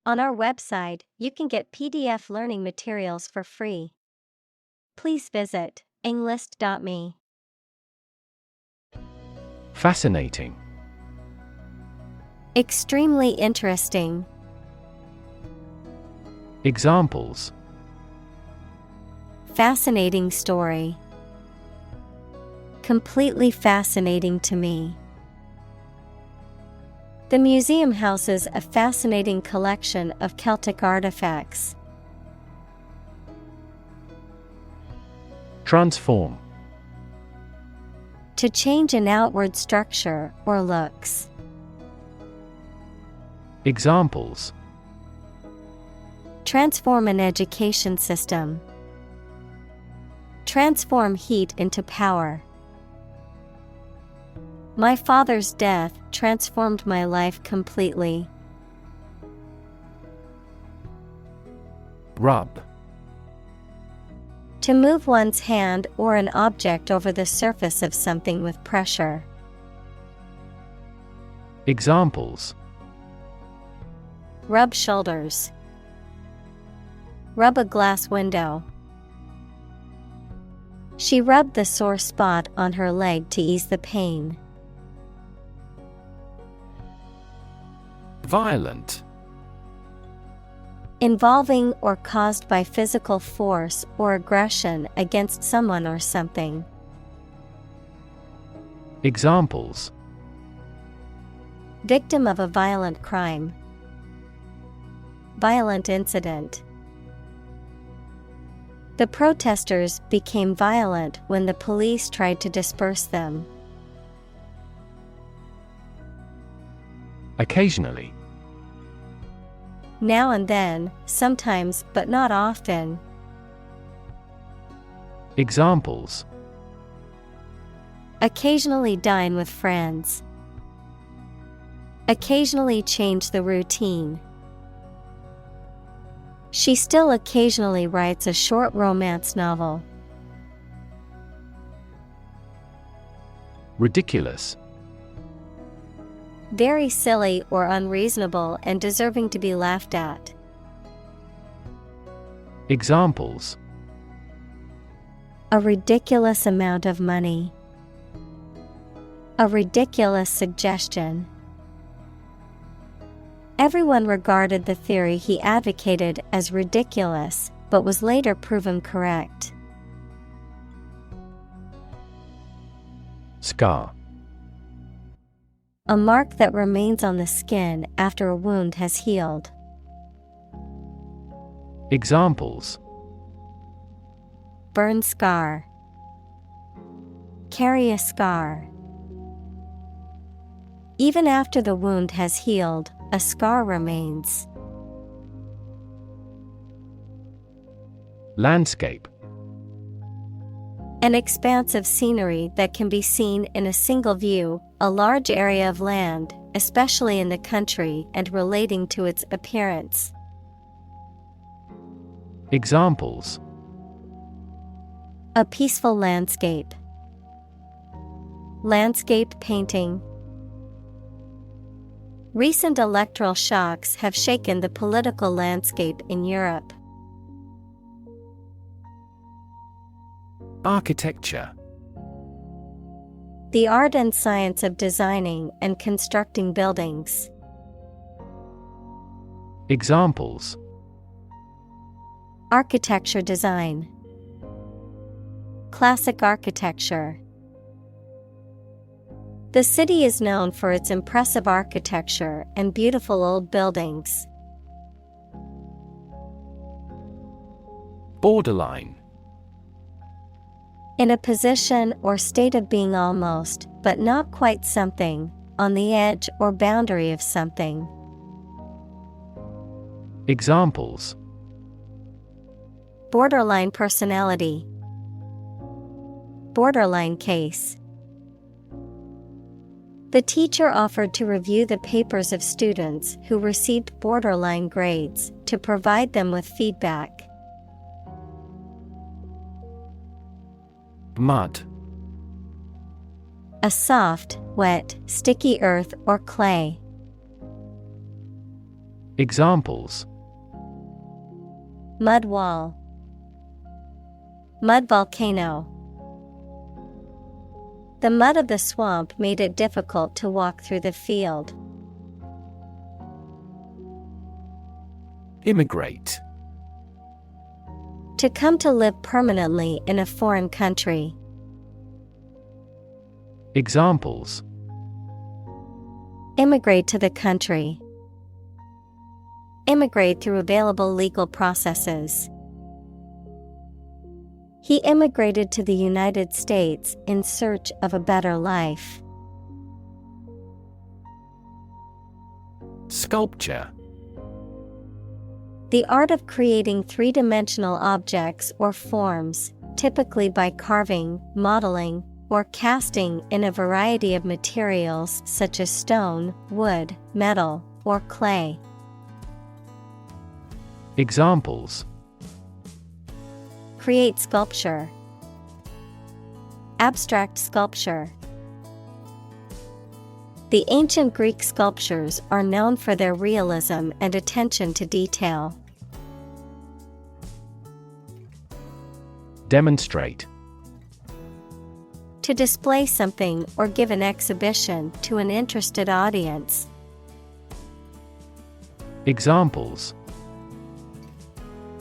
On our website, you can get PDF learning materials for free. Please visit englist.me. Fascinating. Extremely interesting. Examples: Fascinating story. Completely fascinating to me. The museum houses a fascinating collection of Celtic artifacts. Transform. To change an outward structure or looks. Examples: Transform an education system. Transform heat into power. My father's death transformed my life completely. Rub. To move one's hand or an object over the surface of something with pressure. Examples: Rub shoulders. Rub a glass window. She rubbed the sore spot on her leg to ease the pain. Violent. Involving or caused by physical force or aggression against someone or something. Examples: Victim of a violent crime. Violent incident. The protesters became violent when the police tried to disperse them. Occasionally. Now and then, sometimes but not often. Examples: Occasionally dine with friends. Occasionally change the routine. She still occasionally writes a short romance novel. Ridiculous. Very silly or unreasonable and deserving to be laughed at. Examples: A ridiculous amount of money. A ridiculous suggestion. Everyone regarded the theory he advocated as ridiculous, but was later proven correct. Scar. A mark that remains on the skin after a wound has healed. Examples: Burn scar. Carry a scar. Even after the wound has healed, a scar remains. Landscape. An expanse of scenery that can be seen in a single view, a large area of land, especially in the country and relating to its appearance. Examples: A peaceful landscape. Landscape painting. Recent electoral shocks have shaken the political landscape in Europe. Architecture. The art and science of designing and constructing buildings. Examples: Architecture design. Classic architecture. The city is known for its impressive architecture and beautiful old buildings. Borderline. In a position or state of being almost, but not quite something, on the edge or boundary of something. Examples: Borderline personality. Borderline case. The teacher offered to review the papers of students who received borderline grades to provide them with feedback. Mud. A soft, wet, sticky earth or clay. Examples: mud wall, mud volcano. The mud of the swamp made it difficult to walk through the field. Immigrate. To come to live permanently in a foreign country. Examples: immigrate to the country. Immigrate through available legal processes. He immigrated to the United States in search of a better life. Sculpture. The art of creating three-dimensional objects or forms, typically by carving, modeling, or casting in a variety of materials such as stone, wood, metal, or clay. Examples: create sculpture. Abstract sculpture. The ancient Greek sculptures are known for their realism and attention to detail. Demonstrate. To display something or give an exhibition to an interested audience. Examples: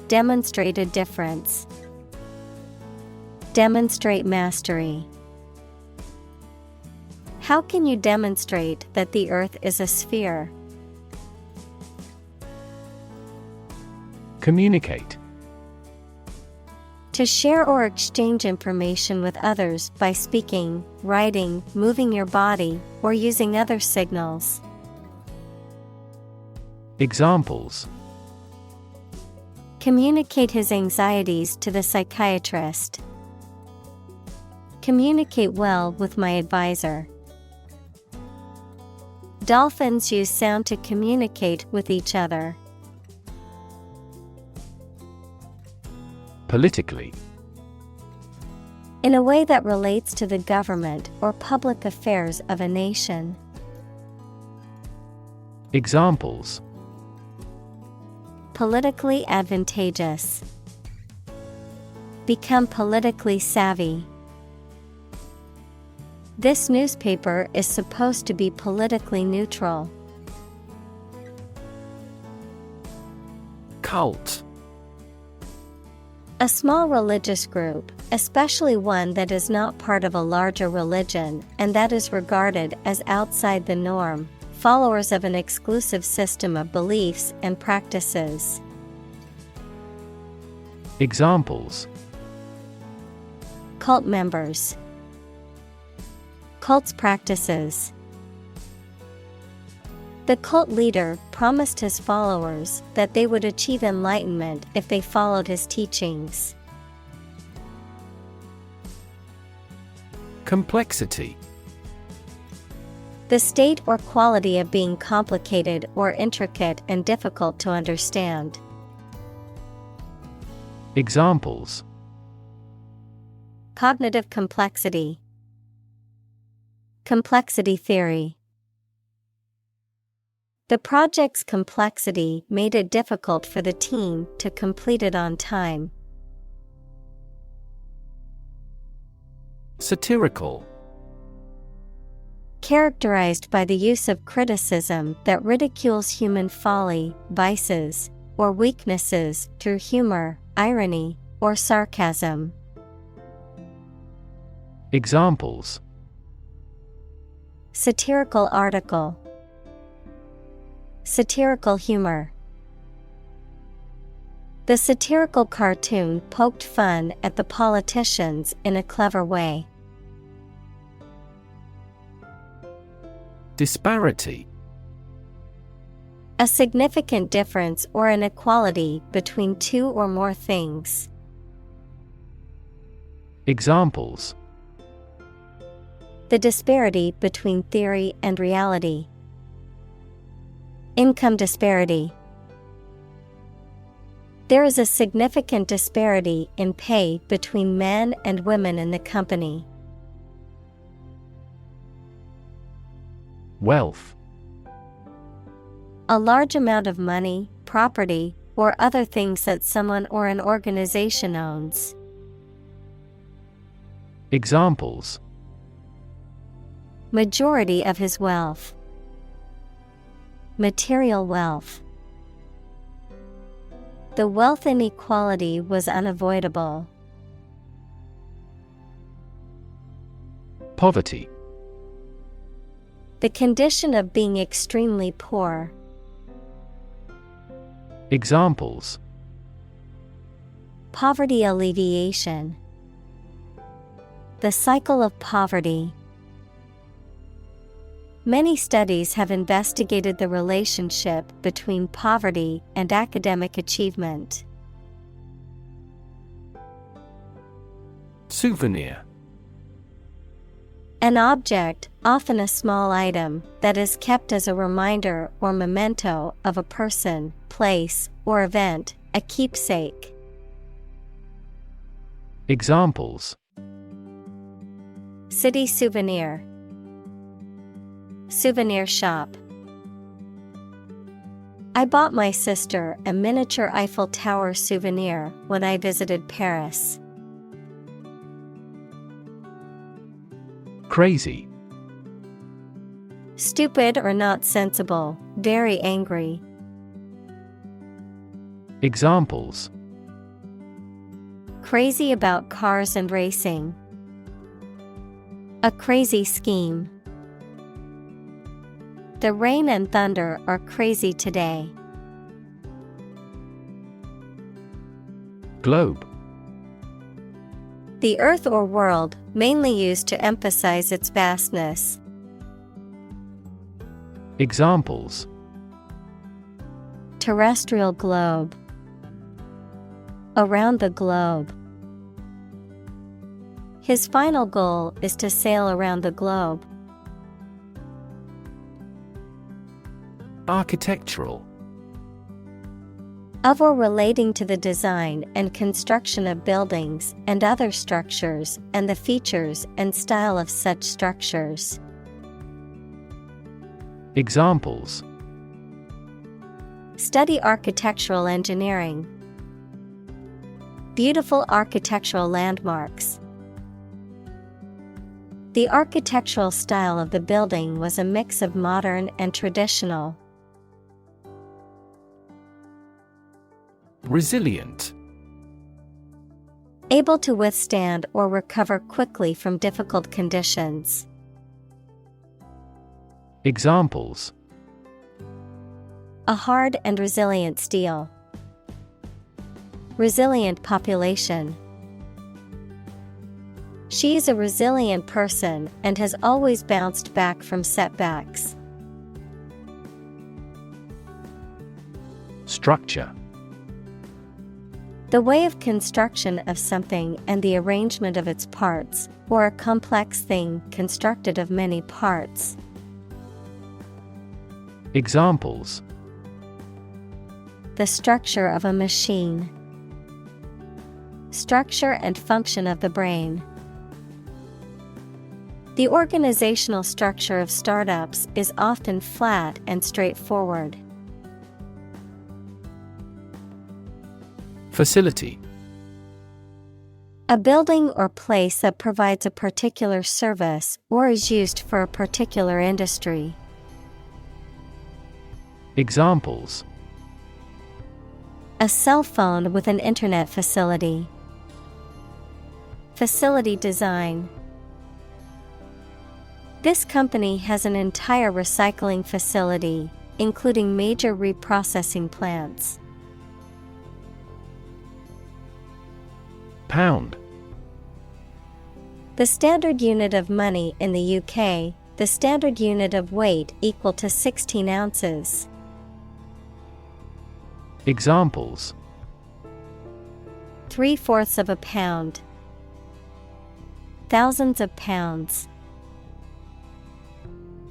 demonstrate a difference. Demonstrate mastery. How can you demonstrate that the Earth is a sphere? Communicate. To share or exchange information with others by speaking, writing, moving your body, or using other signals. Examples: communicate his anxieties to the psychiatrist. Communicate well with my advisor. Dolphins use sound to communicate with each other. Politically. In a way that relates to the government or public affairs of a nation. Examples: politically advantageous. Become politically savvy. This newspaper is supposed to be politically neutral. Cult. A small religious group, especially one that is not part of a larger religion and that is regarded as outside the norm, followers of an exclusive system of beliefs and practices. Examples: cult members. Cult's practices. The cult leader promised his followers that they would achieve enlightenment if they followed his teachings. Complexity. The state or quality of being complicated or intricate and difficult to understand. Examples: cognitive complexity. Complexity theory. The project's complexity made it difficult for the team to complete it on time. Satirical. Characterized by the use of criticism that ridicules human folly, vices, or weaknesses through humor, irony, or sarcasm. Examples: satirical article. Satirical humor. The satirical cartoon poked fun at the politicians in a clever way. Disparity. A significant difference or inequality between two or more things. Examples: the disparity between theory and reality. Income disparity. There is a significant disparity in pay between men and women in the company. Wealth. A large amount of money, property, or other things that someone or an organization owns. Examples: Majority of his wealth. Material wealth. The wealth inequality was unavoidable. Poverty. The condition of being extremely poor. Examples: Poverty alleviation. The cycle of poverty. Many studies have investigated the relationship between poverty and academic achievement. Souvenir. An object, often a small item, that is kept as a reminder or memento of a person, place, or event, a keepsake. Examples: City souvenir. Souvenir shop. I bought my sister a miniature Eiffel Tower souvenir when I visited Paris. Crazy. Stupid or not sensible, very angry. Examples: Crazy about cars and racing. A crazy scheme. The rain and thunder are crazy today. Globe. The earth or world, mainly used to emphasize its vastness. Examples: Terrestrial globe. Around the globe. His final goal is to sail around the globe. Architectural. Of or relating to the design and construction of buildings and other structures and the features and style of such structures. Examples: Study architectural engineering. Beautiful architectural landmarks. The architectural style of the building was a mix of modern and traditional. Resilient. Able to withstand or recover quickly from difficult conditions. Examples: A hard and resilient steel. Resilient population. She is a resilient person and has always bounced back from setbacks. Structure. The way of construction of something and the arrangement of its parts, or a complex thing constructed of many parts. Examples: The structure of a machine. Structure and function of the brain. The organizational structure of startups is often flat and straightforward. Facility. A building or place that provides a particular service or is used for a particular industry. Examples: A cell phone with an internet facility. Facility design. This company has an entire recycling facility, including major reprocessing plants. Pound. The standard unit of money in the UK, the standard unit of weight equal to 16 ounces. Examples: 3/4 of a pound. Thousands of pounds.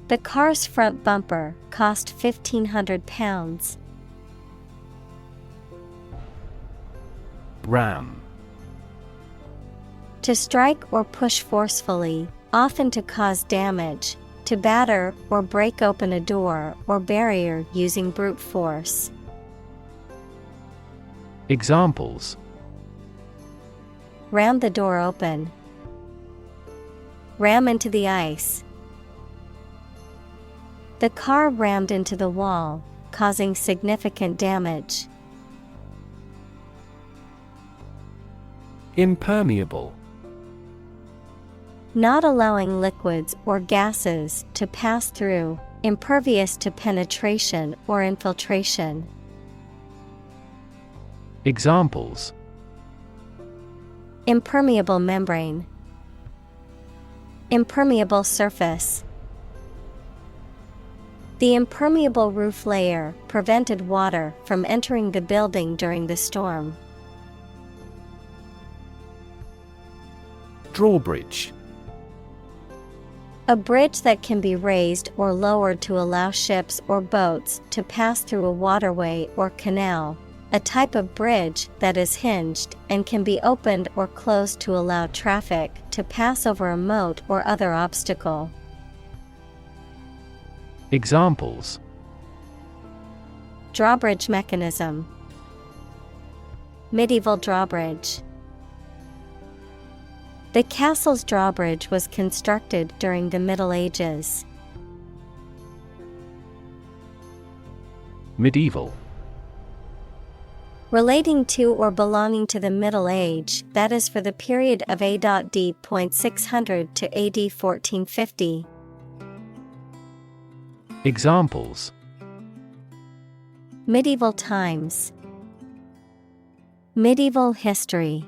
The car's front bumper cost £1,500. Ram. To strike or push forcefully, often to cause damage, To batter or break open a door or barrier using brute force. Examples: Ram the door open. Ram into the ice. The car rammed into the wall, causing significant damage. Impermeable. Not allowing liquids or gases to pass through, impervious to penetration or infiltration. Examples: Impermeable membrane. Impermeable surface. The impermeable roof layer prevented water from entering the building during the storm. Drawbridge. A bridge that can be raised or lowered to allow ships or boats to pass through a waterway or canal. A type of bridge that is hinged and can be opened or closed to allow traffic to pass over a moat or other obstacle. Examples: Drawbridge mechanism. Medieval drawbridge. The castle's drawbridge was constructed during the Middle Ages. Medieval. Relating to or belonging to the Middle Age, that is for the period of A.D. 600 to AD 1450. Examples: Medieval times. Medieval history.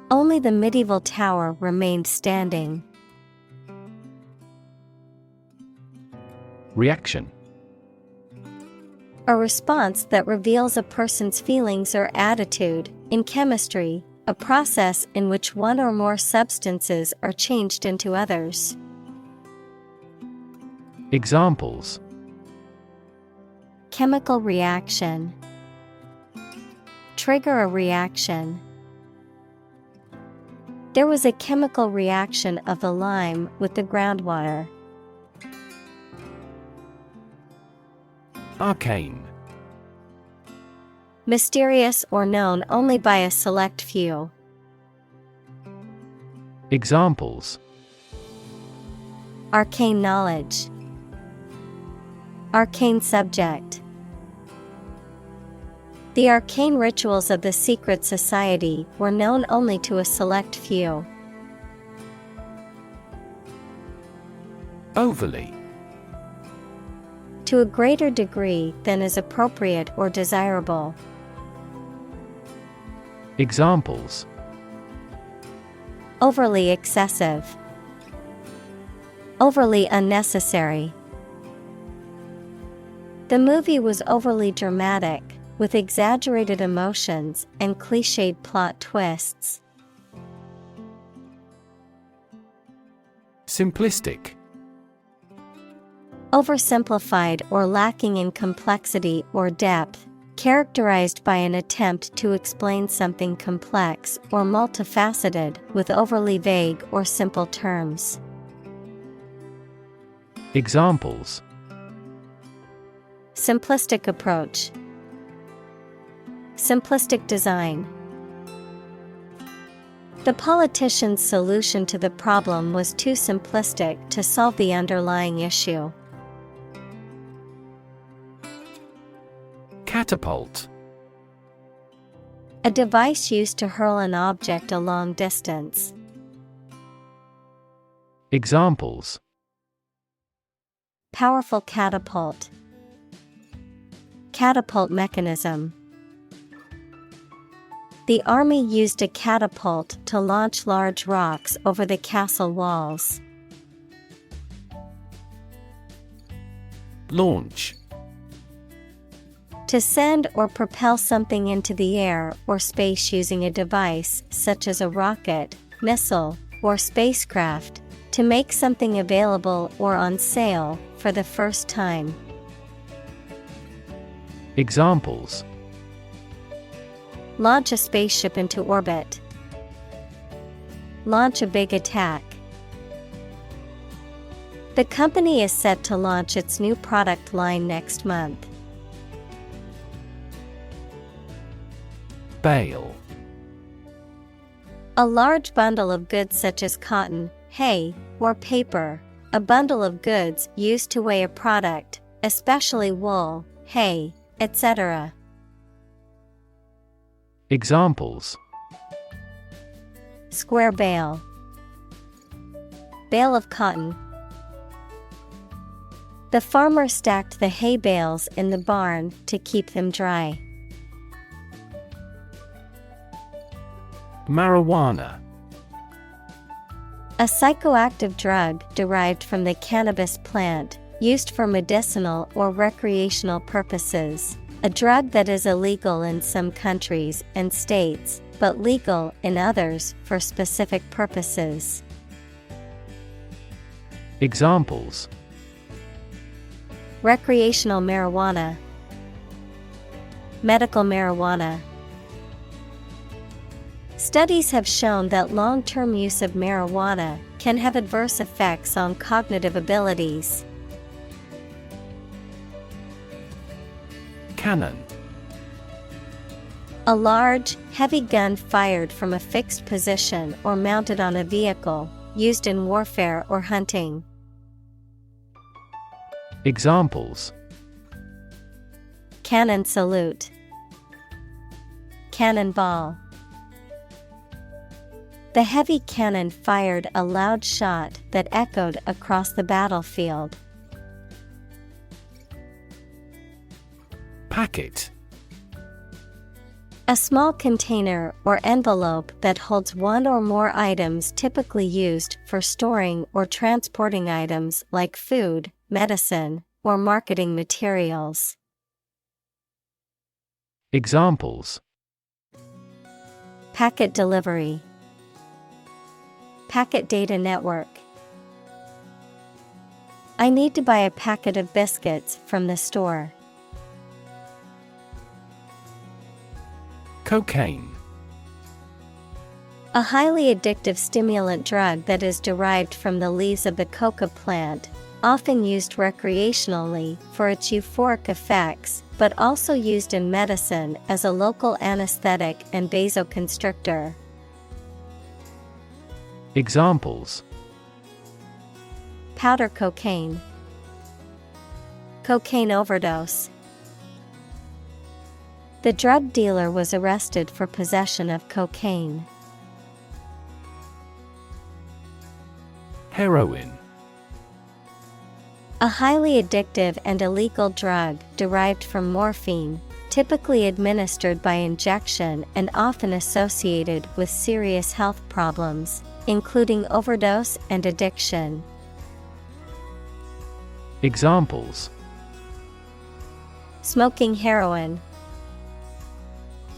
Only the medieval tower remained standing. Reaction. A response that reveals a person's feelings or attitude. In chemistry, a process in which one or more substances are changed into others. Examples: Chemical reaction. Trigger a reaction. There was a chemical reaction of the lime with the groundwater. Arcane. Mysterious or known only by a select few. Examples: Arcane knowledge. Arcane subject. The arcane rituals of the secret society were known only to a select few. Overly. To a greater degree than is appropriate or desirable. Examples: Overly excessive. Overly unnecessary. The movie was overly dramatic, with exaggerated emotions and cliched plot twists. Simplistic. Oversimplified or lacking in complexity or depth, characterized by an attempt to explain something complex or multifaceted with overly vague or simple terms. Examples: Simplistic approach. Simplistic design. The politician's solution to the problem was too simplistic to solve the underlying issue. Catapult. A device used to hurl an object a long distance. Examples: Powerful catapult. Catapult mechanism. The army used a catapult to launch large rocks over the castle walls. Launch. To send or propel something into the air or space using a device such as a rocket, missile, or spacecraft. To make something available or on sale for the first time. Examples: Launch a spaceship into orbit. Launch a big attack. The company is set to launch its new product line next month. Bale. A large bundle of goods such as cotton, hay, or paper. A bundle of goods used to weigh a product, especially wool, hay, etc. Examples: square bale, bale of cotton. The farmer stacked the hay bales in the barn to keep them dry. Marijuana. A psychoactive drug derived from the cannabis plant, used for medicinal or recreational purposes. A drug that is illegal in some countries and states, but legal in others for specific purposes. Examples: recreational marijuana, medical marijuana. Studies have shown that long-term use of marijuana can have adverse effects on cognitive abilities. Cannon. A large, heavy gun fired from a fixed position or mounted on a vehicle, used in warfare or hunting. Examples: cannon salute, cannonball. The heavy cannon fired a loud shot that echoed across the battlefield. Packet. A small container or envelope that holds one or more items typically used for storing or transporting items like food, medicine, or marketing materials. Examples: packet delivery, packet data network. I need to buy a packet of biscuits from the store. Cocaine. A highly addictive stimulant drug that is derived from the leaves of the coca plant, often used recreationally for its euphoric effects, but also used in medicine as a local anesthetic and vasoconstrictor. Examples: powder cocaine, cocaine overdose. The drug dealer was arrested for possession of cocaine. Heroin. A highly addictive and illegal drug derived from morphine, typically administered by injection and often associated with serious health problems, including overdose and addiction. Examples: smoking heroin,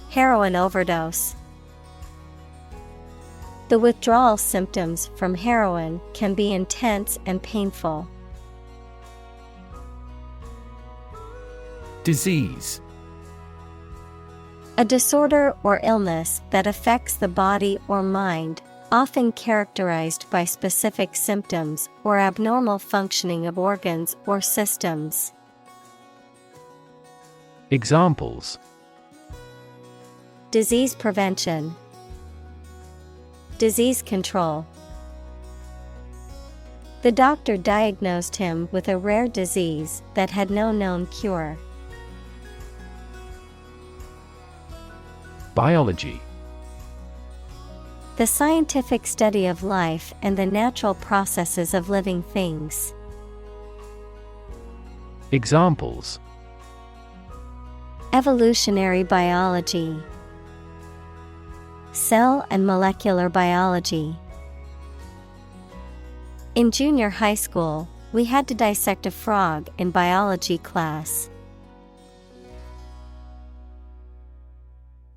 heroin overdose. The withdrawal symptoms from heroin can be intense and painful. Disease. A disorder or illness that affects the body or mind, often characterized by specific symptoms or abnormal functioning of organs or systems. Examples: disease prevention, disease control. The doctor diagnosed him with a rare disease that had no known cure. Biology. The scientific study of life and the natural processes of living things. Examples: evolutionary biology, cell and molecular biology. In junior high school, we had to dissect a frog in biology class.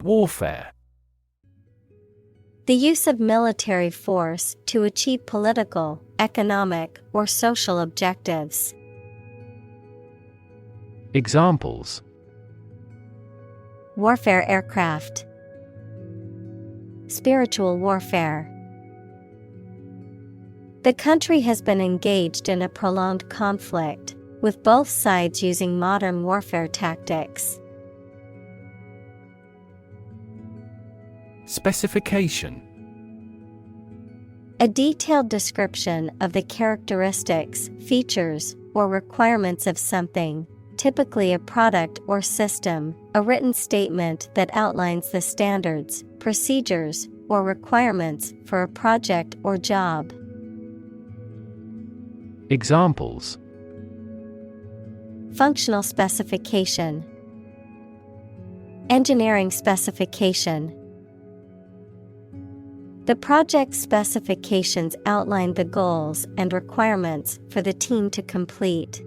Warfare. The use of military force to achieve political, economic, or social objectives. Examples: warfare aircraft, spiritual warfare. The country has been engaged in a prolonged conflict, with both sides using modern warfare tactics. Specification. A detailed description of the characteristics, features, or requirements of something, typically a product or system, a written statement that outlines the standards, procedures, or requirements for a project or job. Examples. Functional specification. Engineering specification. The project specifications outline the goals and requirements for the team to complete.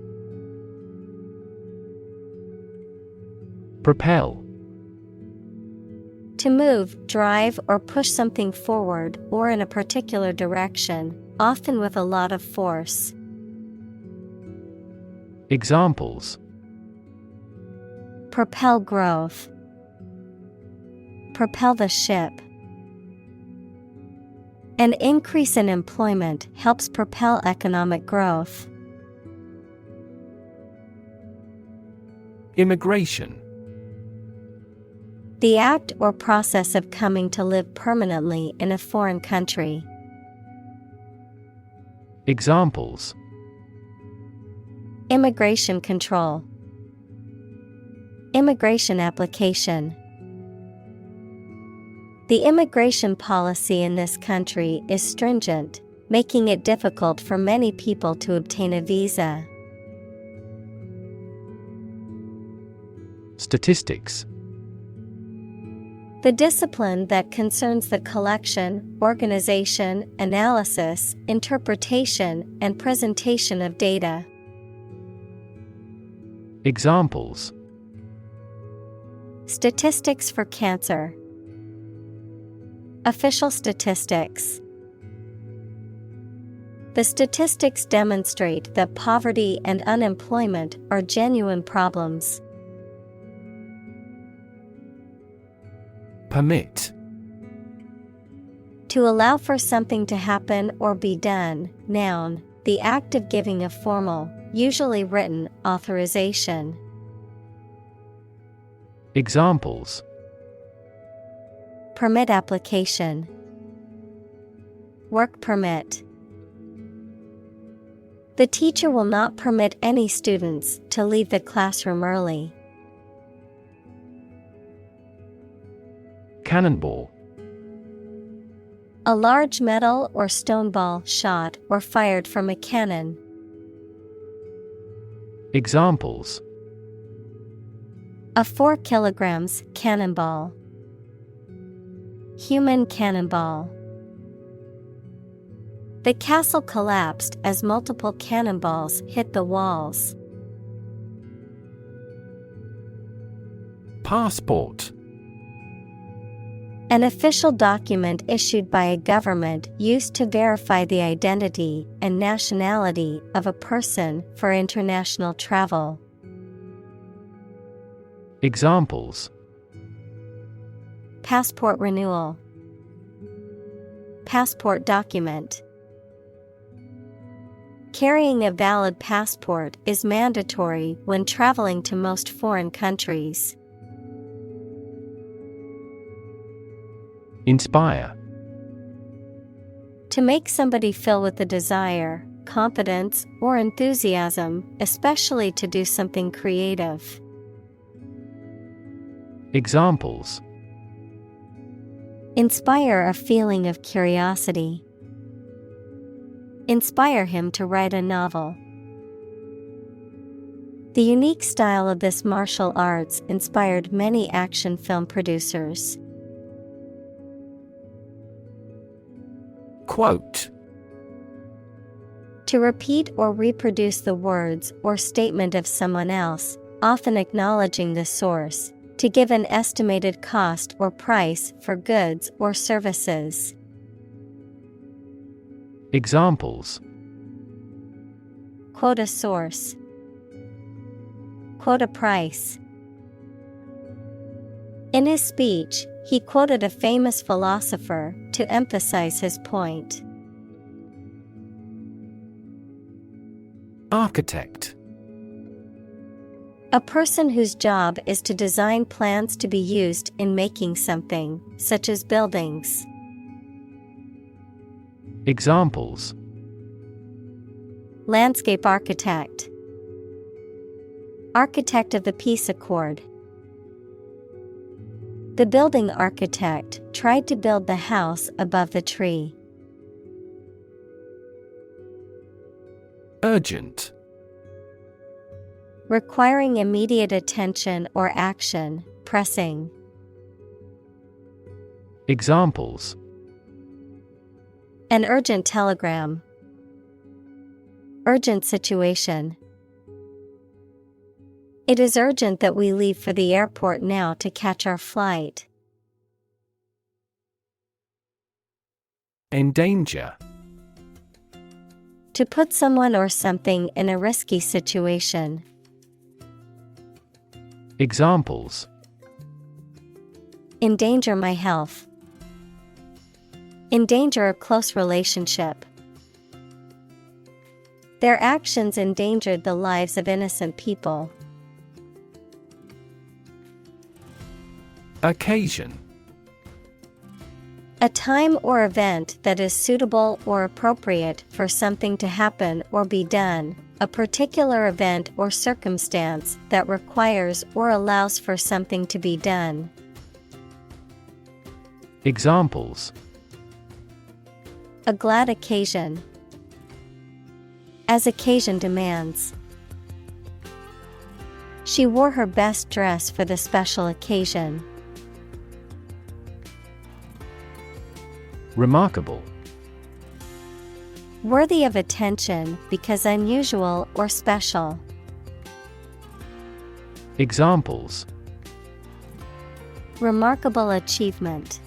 Propel. To move, drive, or push something forward or in a particular direction, often with a lot of force. Examples. Propel growth. Propel the ship. An increase in employment helps propel economic growth. Immigration. The act or process of coming to live permanently in a foreign country. Examples. Immigration control. Immigration application. The immigration policy in this country is stringent, making it difficult for many people to obtain a visa. Statistics. The discipline that concerns the collection, organization, analysis, interpretation, and presentation of data. Examples. Statistics for cancer. Official statistics. The statistics demonstrate that poverty and unemployment are genuine problems. Permit. To allow for something to happen or be done, noun, the act of giving a formal, usually written, authorization. Examples. Permit application. Work permit. The teacher will not permit any students to leave the classroom early. Cannonball. A large metal or stone ball shot or fired from a cannon. Examples. A 4 kilograms cannonball. Human cannonball. The castle collapsed as multiple cannonballs hit the walls. Passport. An official document issued by a government used to verify the identity and nationality of a person for international travel. Examples. Passport renewal. Passport document. Carrying a valid passport is mandatory when traveling to most foreign countries. Inspire. To make somebody feel with the desire, confidence, or enthusiasm, especially to do something creative. Examples. Inspire a feeling of curiosity. Inspire him to write a novel. The unique style of this martial arts inspired many action film producers. Quote. To repeat or reproduce the words or statement of someone else, often acknowledging the source, to give an estimated cost or price for goods or services. Examples. Quote a source. Quote a price. In his speech, he quoted a famous philosopher to emphasize his point. Architect. A person whose job is to design plans to be used in making something, such as buildings. Examples: Landscape architect. Architect of the peace accord. The building architect tried to build the house above the tree. Urgent. Requiring immediate attention or action, pressing. Examples: An urgent telegram. Urgent situation. It is urgent that we leave for the airport now to catch our flight. Endanger. To put someone or something in a risky situation. Examples: Endanger my health. Endanger a close relationship. Their actions endangered the lives of innocent people. Occasion. A time or event that is suitable or appropriate for something to happen or be done, a particular event or circumstance that requires or allows for something to be done. Examples: A glad occasion. As occasion demands. She wore her best dress for the special occasion. Remarkable. Worthy of attention because unusual or special. Examples: Remarkable achievement.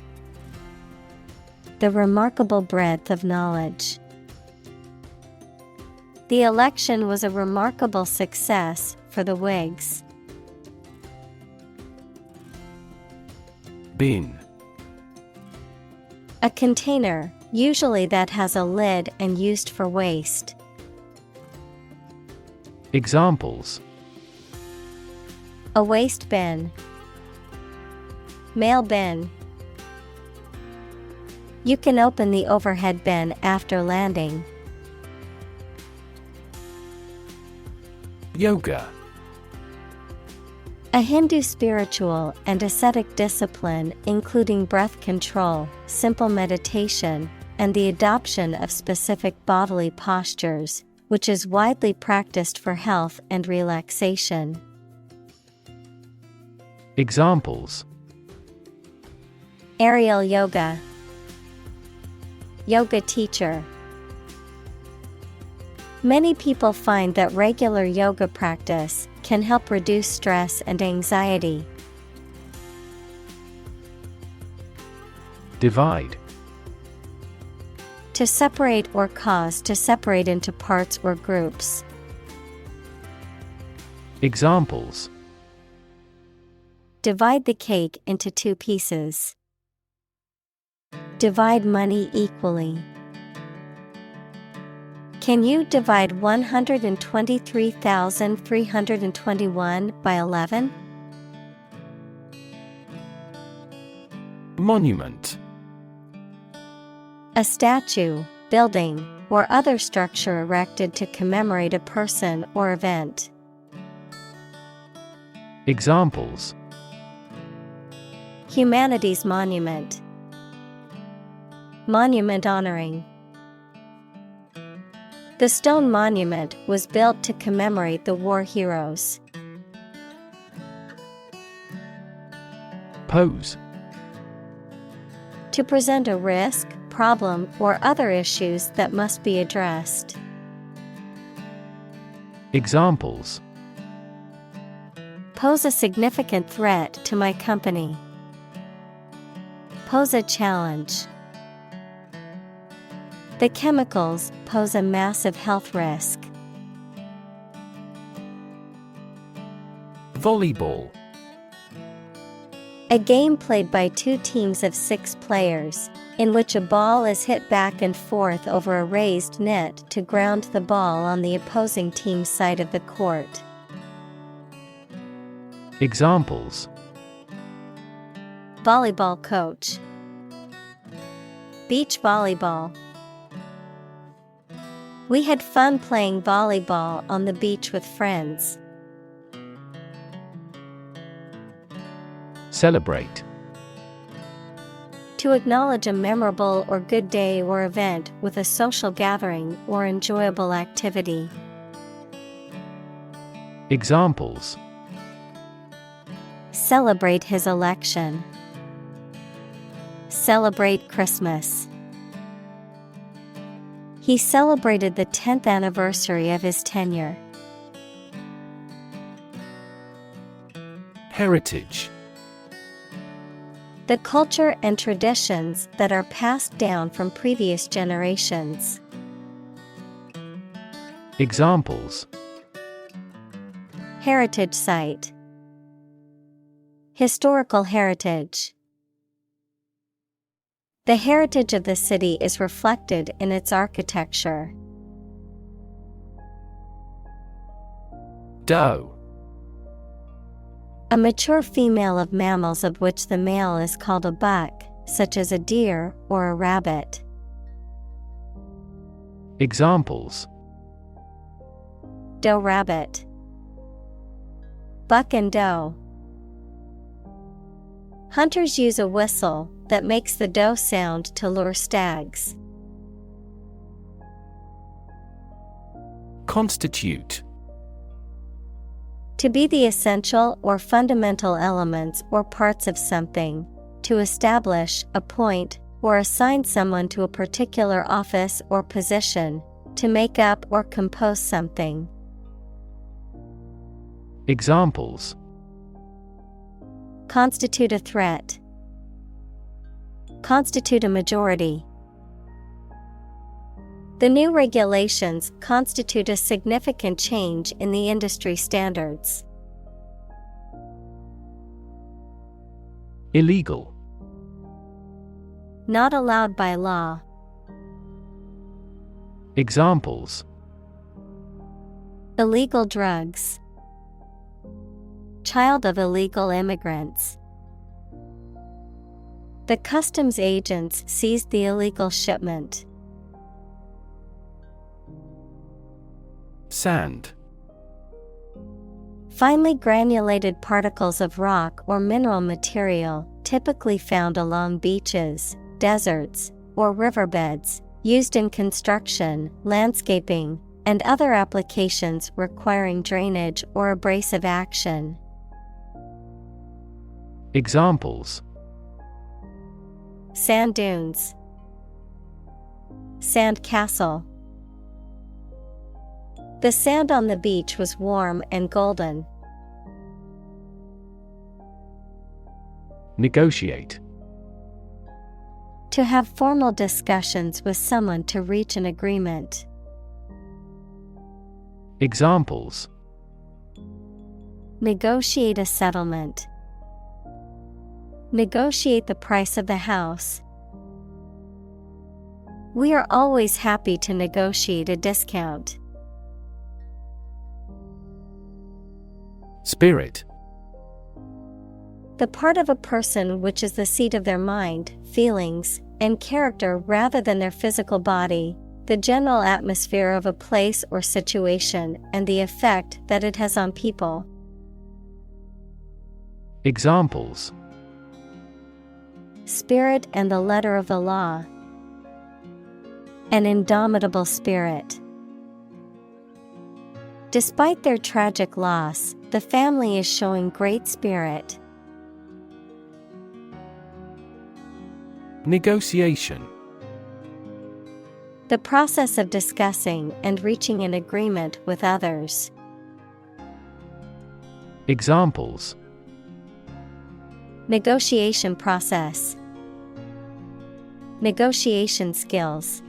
The remarkable breadth of knowledge. The election was a remarkable success for the Whigs. Bin. A container, usually that has a lid and used for waste. Examples: A waste bin. Mail bin. You can open the overhead bin after landing. Yoga. A Hindu spiritual and ascetic discipline including breath control, simple meditation, and the adoption of specific bodily postures, which is widely practiced for health and relaxation. Examples: Aerial yoga. Yoga teacher. Many people find that regular yoga practice can help reduce stress and anxiety. Divide. To separate or cause to separate into parts or groups. Examples: Divide the cake into 2 pieces. Divide money equally. Can you divide 123,321 by 11? Monument. A statue, building, or other structure erected to commemorate a person or event. Examples: Humanities monument. Monument honoring. The stone monument was built to commemorate the war heroes. Pose. To present a risk, problem, or other issues that must be addressed. Examples: Pose a significant threat to my company. Pose a challenge. The chemicals pose a massive health risk. Volleyball. A game played by two teams of 6 players, in which a ball is hit back and forth over a raised net to ground the ball on the opposing team's side of the court. Examples: Volleyball coach. Beach volleyball. We had fun playing volleyball on the beach with friends. Celebrate. To acknowledge a memorable or good day or event with a social gathering or enjoyable activity. Examples: Celebrate his election. Celebrate Christmas. He celebrated the 10th anniversary of his tenure. Heritage. The culture and traditions that are passed down from previous generations. Examples: Heritage site. Historical heritage. The heritage of the city is reflected in its architecture. Doe. A mature female of mammals of which the male is called a buck, such as a deer or a rabbit. Examples: Doe rabbit. Buck and doe. Hunters use a whistle that makes the doe sound to lure stags. Constitute. To be the essential or fundamental elements or parts of something, to establish, appoint, or assign someone to a particular office or position, to make up or compose something. Examples: Constitute a threat. Constitute a majority. The new regulations constitute a significant change in the industry standards. Illegal. Not allowed by law. Examples: Illegal drugs. Child of illegal immigrants. The customs agents seized the illegal shipment. Sand. Finely granulated particles of rock or mineral material, typically found along beaches, deserts, or riverbeds, used in construction, landscaping, and other applications requiring drainage or abrasive action. Examples: Sand dunes. Sand castle. The sand on the beach was warm and golden. Negotiate. To have formal discussions with someone to reach an agreement. Examples: Negotiate a settlement. Negotiate the price of the house. We are always happy to negotiate a discount. Spirit. The part of a person which is the seat of their mind, feelings, and character rather than their physical body, the general atmosphere of a place or situation, and the effect that it has on people. Examples: Spirit and the letter of the law. An indomitable spirit. Despite their tragic loss, the family is showing great spirit. Negotiation. The process of discussing and reaching an agreement with others. Examples: Negotiation process. Negotiation skills.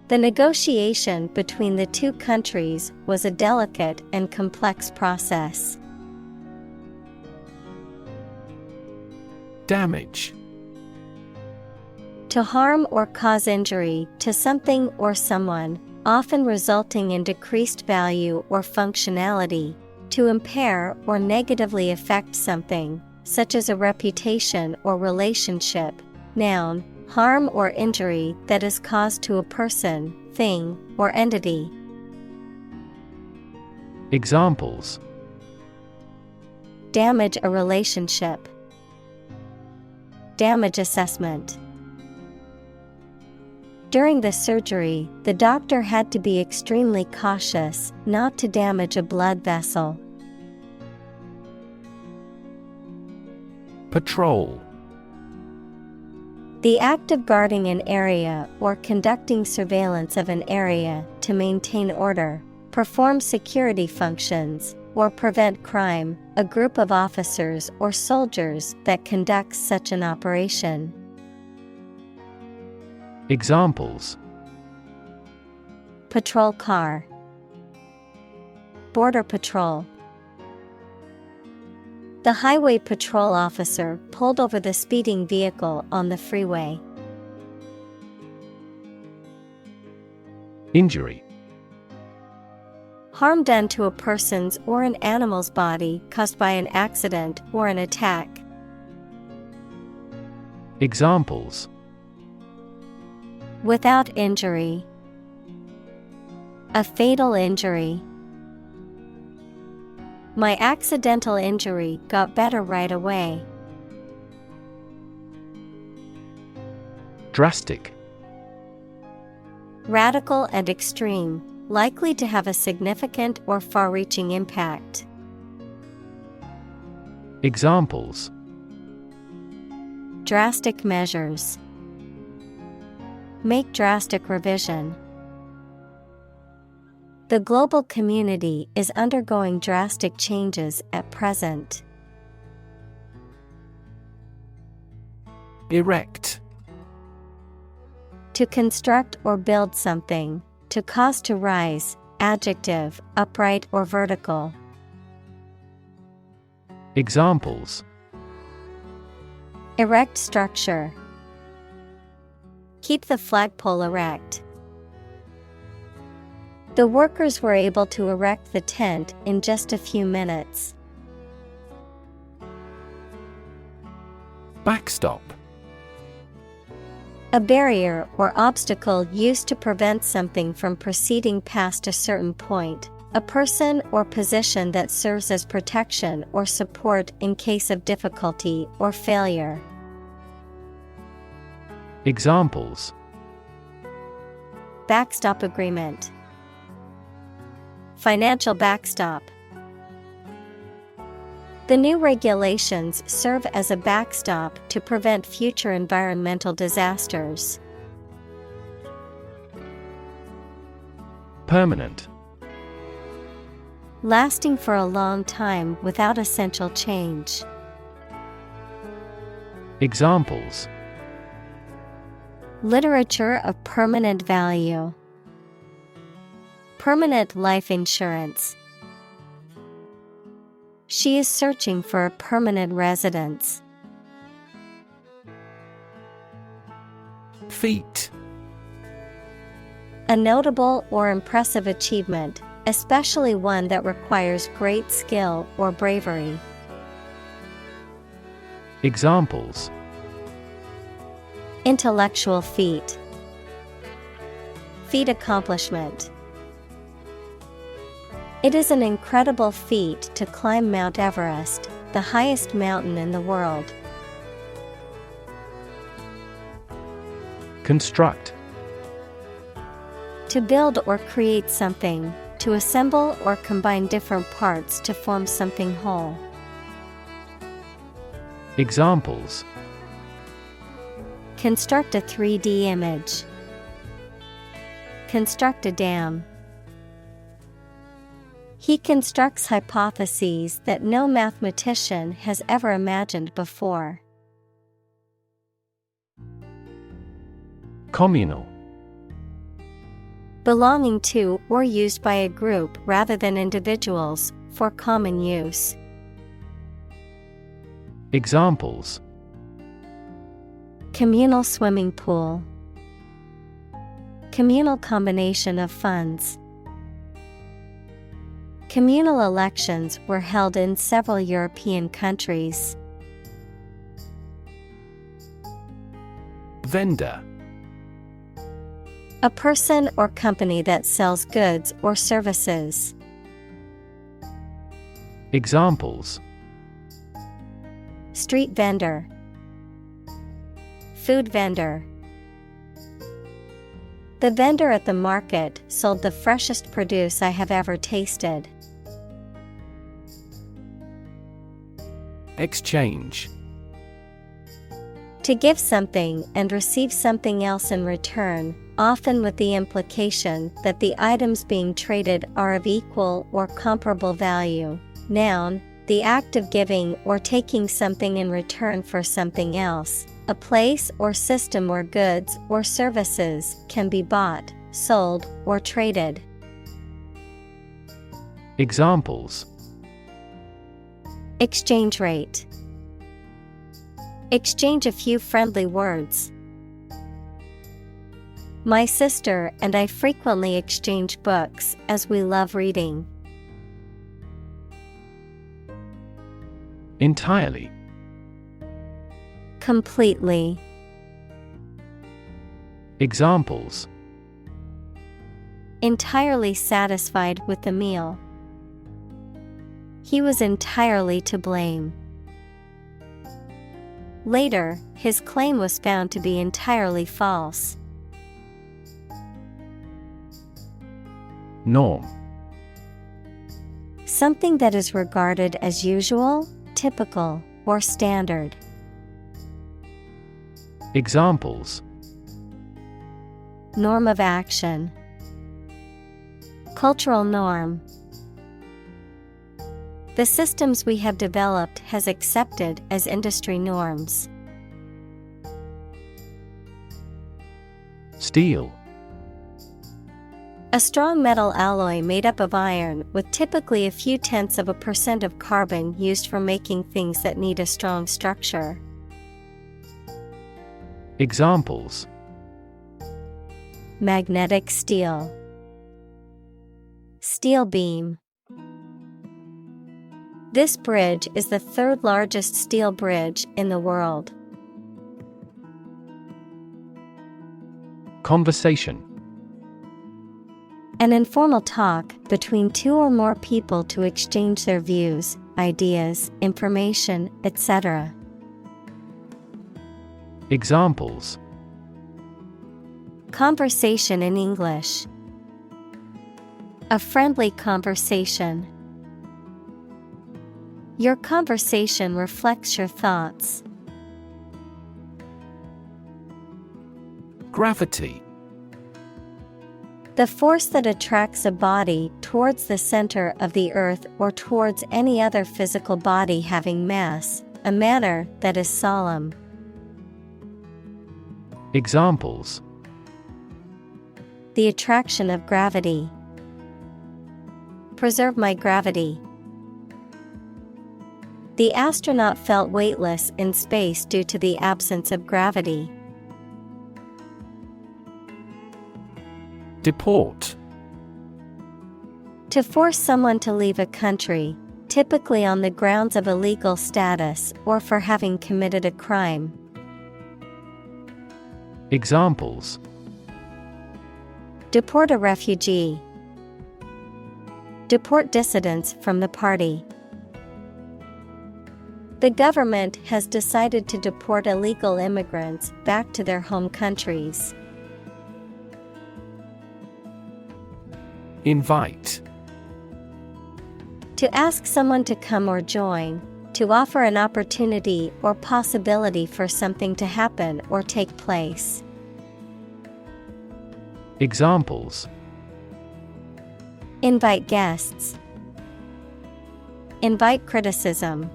The negotiation between the two countries was a delicate and complex process. Damage. To harm or cause injury to something or someone, often resulting in decreased value or functionality, to impair or negatively affect something, such as a reputation or relationship. Noun, harm or injury that is caused to a person, thing, or entity. Examples: Damage a relationship. Damage assessment. During the surgery, the doctor had to be extremely cautious not to damage a blood vessel. Patrol. The act of guarding an area or conducting surveillance of an area to maintain order, perform security functions, or prevent crime, a group of officers or soldiers that conducts such an operation. Examples: Patrol car. Border patrol. The highway patrol officer pulled over the speeding vehicle on the freeway. Injury. Harm done to a person's or an animal's body caused by an accident or an attack. Examples: Without injury. A fatal injury. My accidental injury got better right away. Drastic. Radical and extreme, likely to have a significant or far-reaching impact. Examples: Drastic measures. Make drastic revision. The global community is undergoing drastic changes at present. Erect. To construct or build something, to cause to rise, adjective, upright or vertical. Examples: Erect structure. Keep the flagpole erect. The workers were able to erect the tent in just a few minutes. Backstop. A barrier or obstacle used to prevent something from proceeding past a certain point, a person or position that serves as protection or support in case of difficulty or failure. Examples: Backstop agreement. Financial backstop. The new regulations serve as a backstop to prevent future environmental disasters. Permanent. Lasting for a long time without essential change. Examples: Literature of permanent value. Permanent life insurance. She is searching for a permanent residence. Feat. A notable or impressive achievement, especially one that requires great skill or bravery. Examples: Intellectual feat. Feat accomplishment. It is an incredible feat to climb Mount Everest, the highest mountain in the world. Construct. To build or create something, to assemble or combine different parts to form something whole. Examples: Construct a 3D image. Construct a dam. He constructs hypotheses that no mathematician has ever imagined before. Communal. Belonging to or used by a group rather than individuals, for common use. Examples: Communal swimming pool. Communal combination of funds. Communal elections were held in several European countries. Vendor. A person or company that sells goods or services. Examples: Street vendor. Food vendor. The vendor at the market sold the freshest produce I have ever tasted. Exchange. To give something and receive something else in return, often with the implication that the items being traded are of equal or comparable value. Noun, the act of giving or taking something in return for something else, a place or system where goods or services can be bought, sold, or traded. Examples: Exchange rate. Exchange a few friendly words. My sister and I frequently exchange books as we love reading. Entirely. Completely. Examples: Entirely satisfied with the meal. He was entirely to blame. Later, his claim was found to be entirely false. Norm. Something that is regarded as usual, typical, or standard. Examples: Norm of action. Cultural norm. The systems we have developed has accepted as industry norms. Steel. A strong metal alloy made up of iron with typically a few tenths of a % of carbon used for making things that need a strong structure. Examples: Magnetic steel. Steel beam. This bridge is the third largest steel bridge in the world. Conversation. An informal talk between two or more people to exchange their views, ideas, information, etc. Examples: Conversation in English. A friendly conversation. Your conversation reflects your thoughts. Gravity. The force that attracts a body towards the center of the earth or towards any other physical body having mass, a manner that is solemn. Examples: The attraction of gravity. Preserve my gravity. The astronaut felt weightless in space due to the absence of gravity. Deport. To force someone to leave a country, typically on the grounds of illegal status or for having committed a crime. Examples: Deport a refugee. Deport dissidents from the party. The government has decided to deport illegal immigrants back to their home countries. Invite. To ask someone to come or join, to offer an opportunity or possibility for something to happen or take place. Examples: Invite guests. Invite criticism.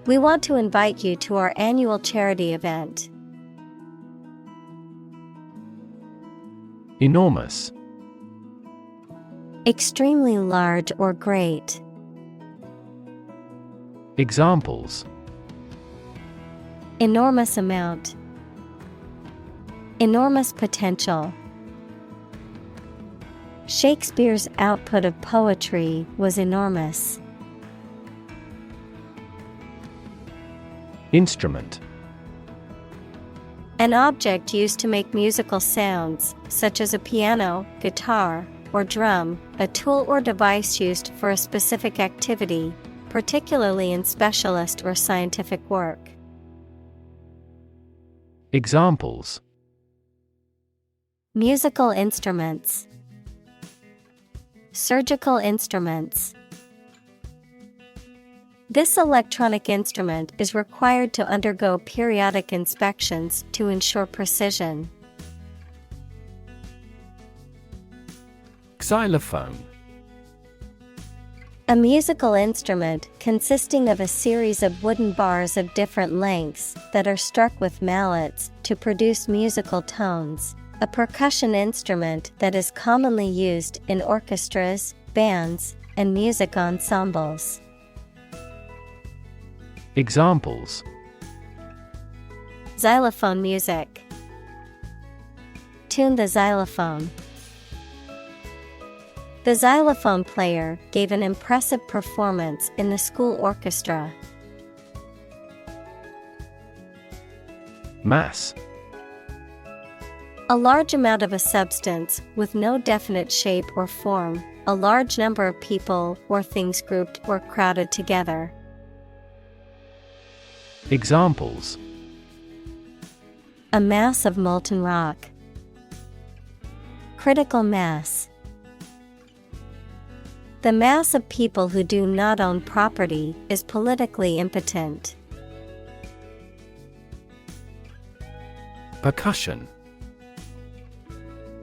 We want to invite you to our annual charity event. Enormous. Extremely large or great. Examples: Enormous amount. Enormous potential. Shakespeare's output of poetry was enormous. Instrument. An object used to make musical sounds, such as a piano, guitar, or drum, a tool or device used for a specific activity, particularly in specialist or scientific work. Examples: musical instruments, surgical instruments. This electronic instrument is required to undergo periodic inspections to ensure precision. Xylophone. A musical instrument consisting of a series of wooden bars of different lengths that are struck with mallets to produce musical tones. A percussion instrument that is commonly used in orchestras, bands, and music ensembles. Examples: xylophone music. Tune the xylophone. The xylophone player gave an impressive performance in the school orchestra. Mass. A large amount of a substance with no definite shape or form, a large number of people or things grouped or crowded together. Examples: a mass of molten rock. Critical mass. The mass of people who do not own property is politically impotent. Percussion.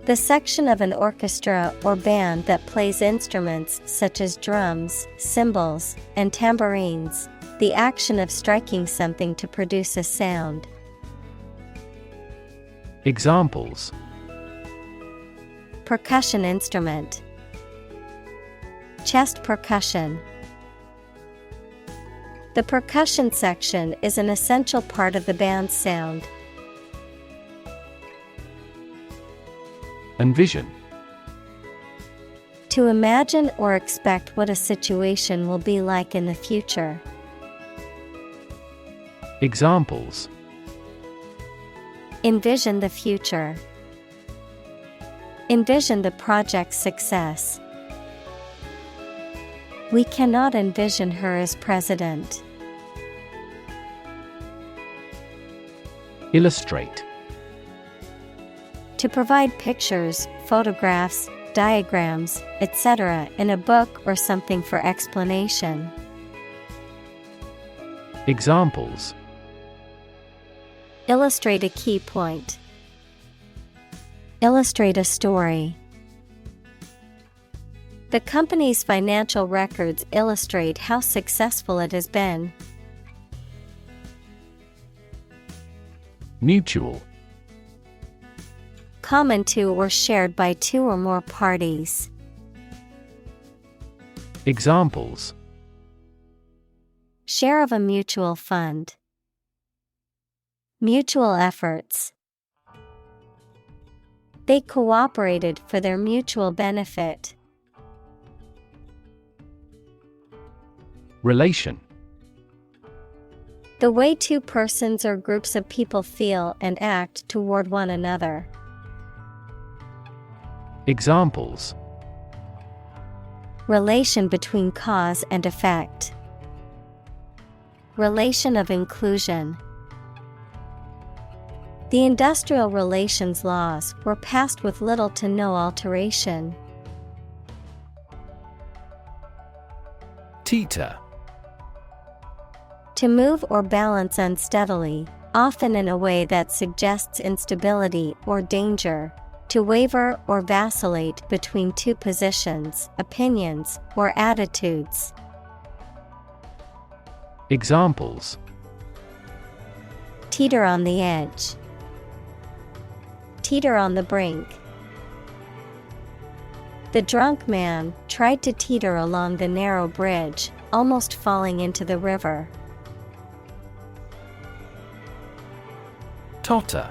The section of an orchestra or band that plays instruments such as drums, cymbals, and tambourines. The action of striking something to produce a sound. Examples: percussion instrument. Chest percussion. The percussion section is an essential part of the band's sound. Envision. To imagine or expect what a situation will be like in the future. Examples: envision the future. Envision the project's success. We cannot envision her as president. Illustrate. To provide pictures, photographs, diagrams, etc. in a book or something for explanation. Examples: illustrate a key point. Illustrate a story. The company's financial records illustrate how successful it has been. Mutual. Common to or shared by two or more parties. Examples: share of a mutual fund. Mutual efforts. They cooperated for their mutual benefit. Relation. The way two persons or groups of people feel and act toward one another. Examples: relation between cause and effect. Relation of inclusion. The industrial relations laws were passed with little to no alteration. Teeter. To move or balance unsteadily, often in a way that suggests instability or danger. To waver or vacillate between two positions, opinions, or attitudes. Examples: teeter on the edge. Teeter on the brink. The drunk man tried to teeter along the narrow bridge, almost falling into the river. Totter.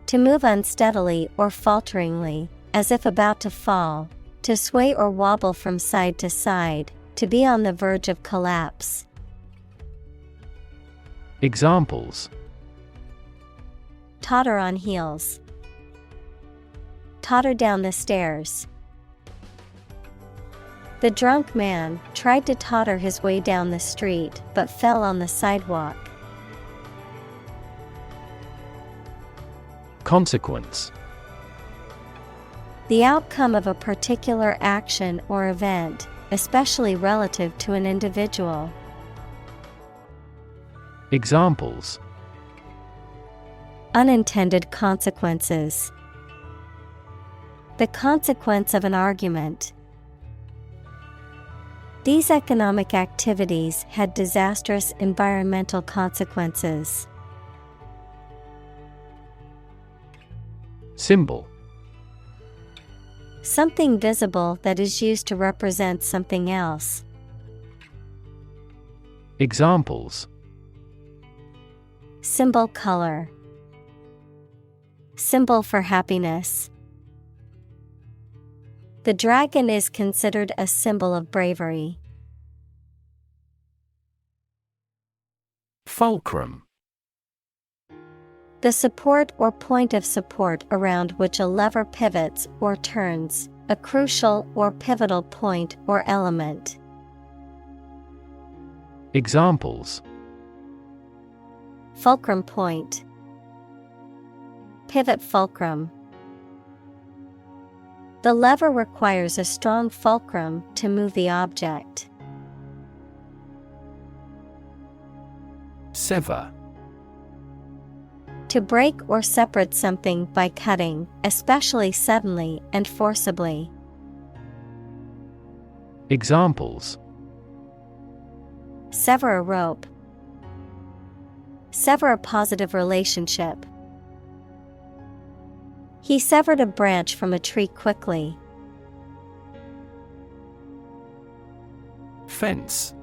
To move unsteadily or falteringly, as if about to fall, to sway or wobble from side to side, to be on the verge of collapse. Examples: Totter on heels. Totter down the stairs. The drunk man tried to totter his way down the street but fell on the sidewalk. Consequence: The outcome of a particular action or event, especially relative to an individual. Examples: Unintended consequences. The consequence of an argument. These economic activities had disastrous environmental consequences. Symbol: Something visible that is used to represent something else. Examples: Symbol color. Symbol for happiness. The dragon is considered a symbol of bravery. Fulcrum. The support or point of support around which a lever pivots or turns, a crucial or pivotal point or element. Examples: Fulcrum point. Pivot fulcrum. The lever requires a strong fulcrum to move the object. Sever. To break or separate something by cutting, especially suddenly and forcibly. Examples: Sever a rope. Sever a positive relationship. He severed a branch from a tree quickly. Fence.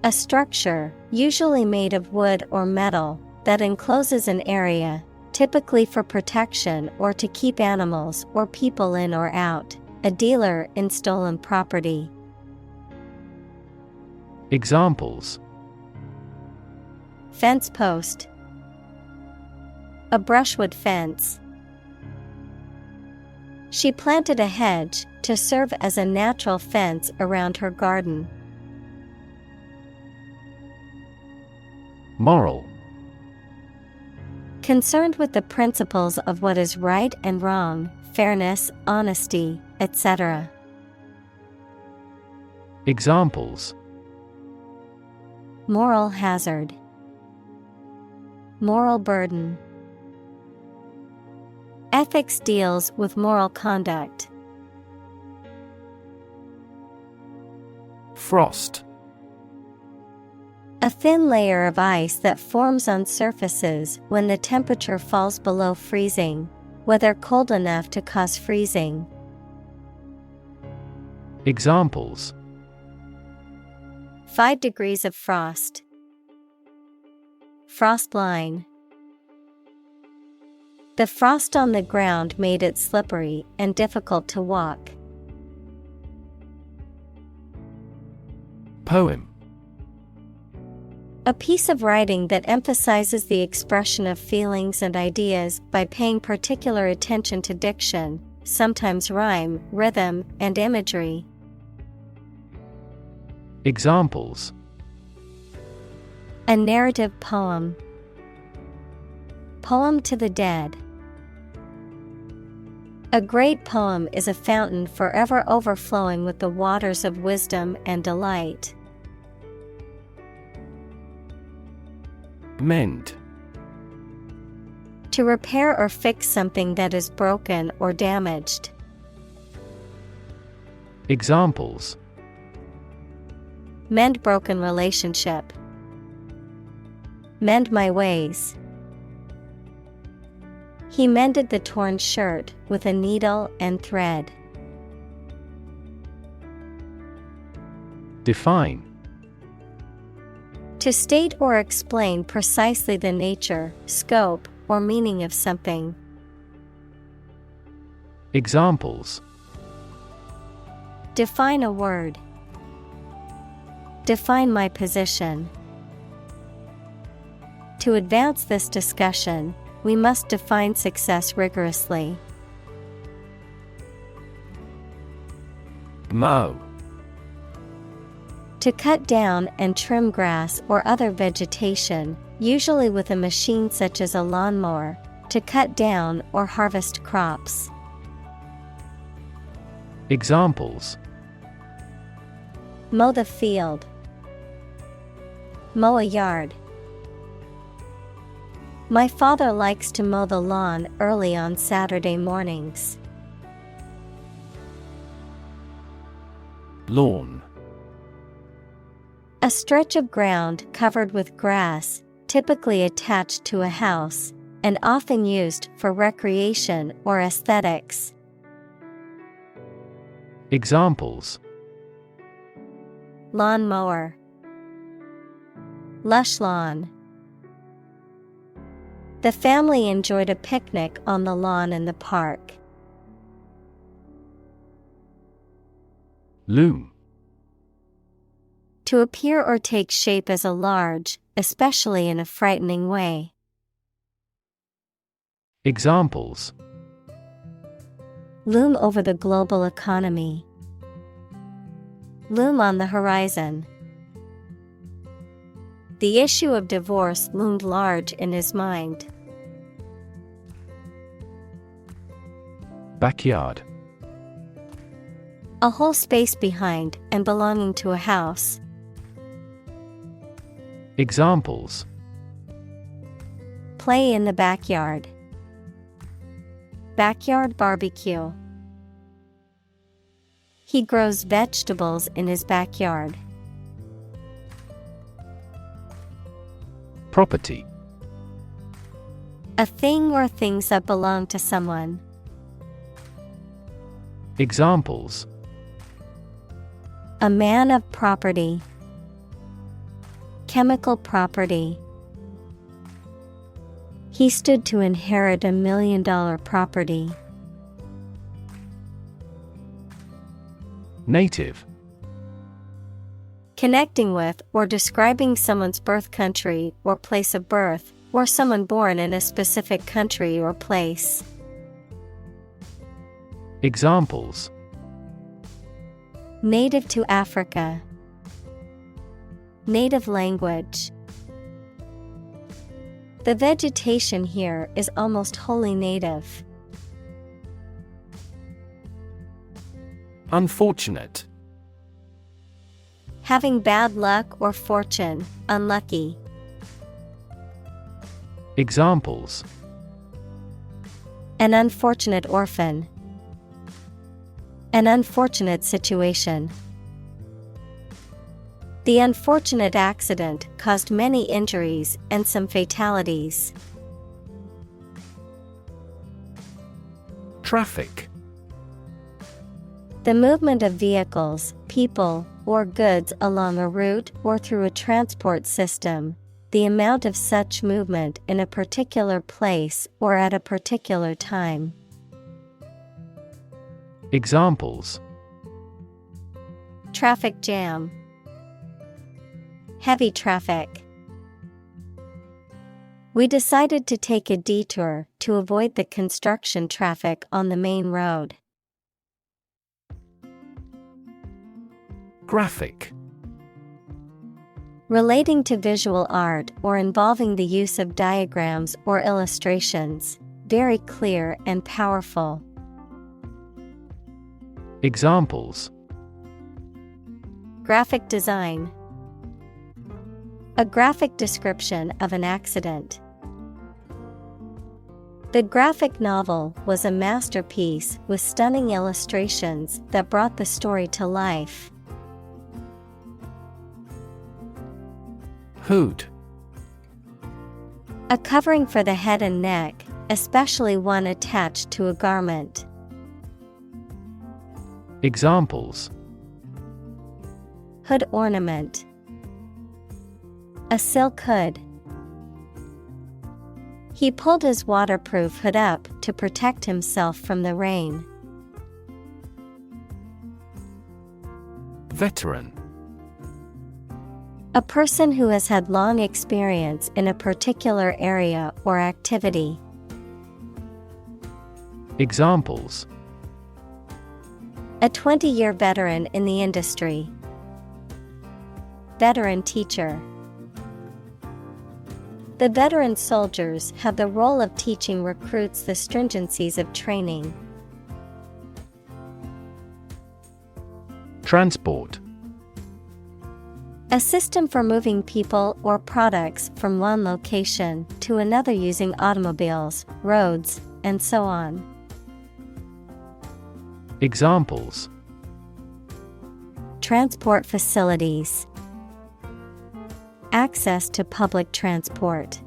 A structure, usually made of wood or metal, that encloses an area, typically for protection or to keep animals or people in or out. A dealer in stolen property. Examples: Fence post. A brushwood fence. She planted a hedge to serve as a natural fence around her garden. Moral. Concerned with the principles of what is right and wrong, fairness, honesty, etc. Examples: Moral hazard. Moral burden. Ethics deals with moral conduct. Frost. A thin layer of ice that forms on surfaces when the temperature falls below freezing, whether cold enough to cause freezing. Examples: 5 degrees of frost. Frost line. The frost on the ground made it slippery and difficult to walk. Poem. A piece of writing that emphasizes the expression of feelings and ideas by paying particular attention to diction, sometimes rhyme, rhythm, and imagery. Examples: A narrative poem. Poem to the dead. A great poem is a fountain forever overflowing with the waters of wisdom and delight. Mend. To repair or fix something that is broken or damaged. Examples: Mend broken relationship. Mend my ways. He mended the torn shirt with a needle and thread. Define. To state or explain precisely the nature, scope, or meaning of something. Examples. Define a word. Define my position. To advance this discussion, we must define success rigorously. Mow. To cut down and trim grass or other vegetation, usually with a machine such as a lawnmower, to cut down or harvest crops. Examples. Mow the field. Mow a yard. My father likes to mow the lawn early on Saturday mornings. Lawn. A stretch of ground covered with grass, typically attached to a house, and often used for recreation or aesthetics. Examples. Lawn mower. Lush lawn. The family enjoyed a picnic on the lawn in the park. Loom. To appear or take shape as a large, especially in a frightening way. Examples. Loom over the global economy. Loom on the horizon. The issue of divorce loomed large in his mind. Backyard. A whole space behind and belonging to a house. Examples. Play in the backyard. Backyard barbecue. He grows vegetables in his backyard. Property. A thing or things that belong to someone. Examples. A man of property. Chemical property. He stood to inherit $1 million property. Native. Connecting with or describing someone's birth country or place of birth, or someone born in a specific country or place. Examples. Native to Africa. Native language. The vegetation here is almost wholly native. Unfortunate. Having bad luck or fortune, unlucky. Examples. An unfortunate orphan. An unfortunate situation. The unfortunate accident caused many injuries and some fatalities. Traffic. The movement of vehicles, people, or goods along a route or through a transport system. The amount of such movement in a particular place or at a particular time. Examples. Traffic jam. Heavy traffic. We decided to take a detour to avoid the construction traffic on the main road. Graphic. Relating to visual art or involving the use of diagrams or illustrations. Very clear and powerful. Examples. Graphic design. A graphic description of an accident. The graphic novel was a masterpiece with stunning illustrations that brought the story to life. Hood. A covering for the head and neck, especially one attached to a garment. Examples. Hood ornament. A silk hood. He pulled his waterproof hood up to protect himself from the rain. Veteran. A person who has had long experience in a particular area or activity. Examples: A 20-year veteran in the industry. Veteran teacher. The veteran soldiers have the role of teaching recruits the stringencies of training. Transport. A system for moving people or products from one location to another using automobiles, roads, and so on. Examples: Transport facilities. Access to public transport.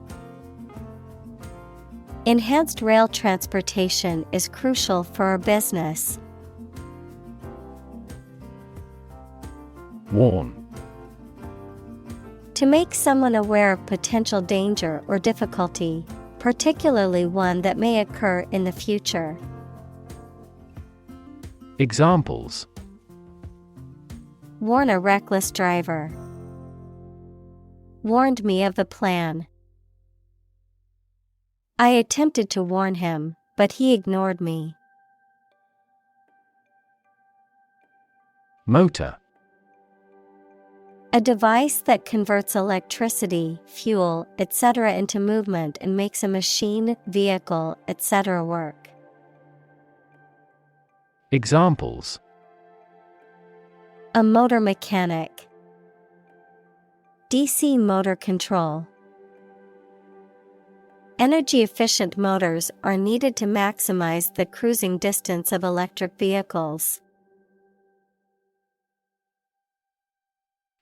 Enhanced rail transportation is crucial for our business. Warn. To make someone aware of potential danger or difficulty, particularly one that may occur in the future. Examples: Warn a reckless driver. Warned me of the plan. I attempted to warn him, but he ignored me. Motor. A device that converts electricity, fuel, etc. into movement and makes a machine, vehicle, etc. work. Examples: A motor mechanic. DC motor control. Energy-efficient motors are needed to maximize the cruising distance of electric vehicles.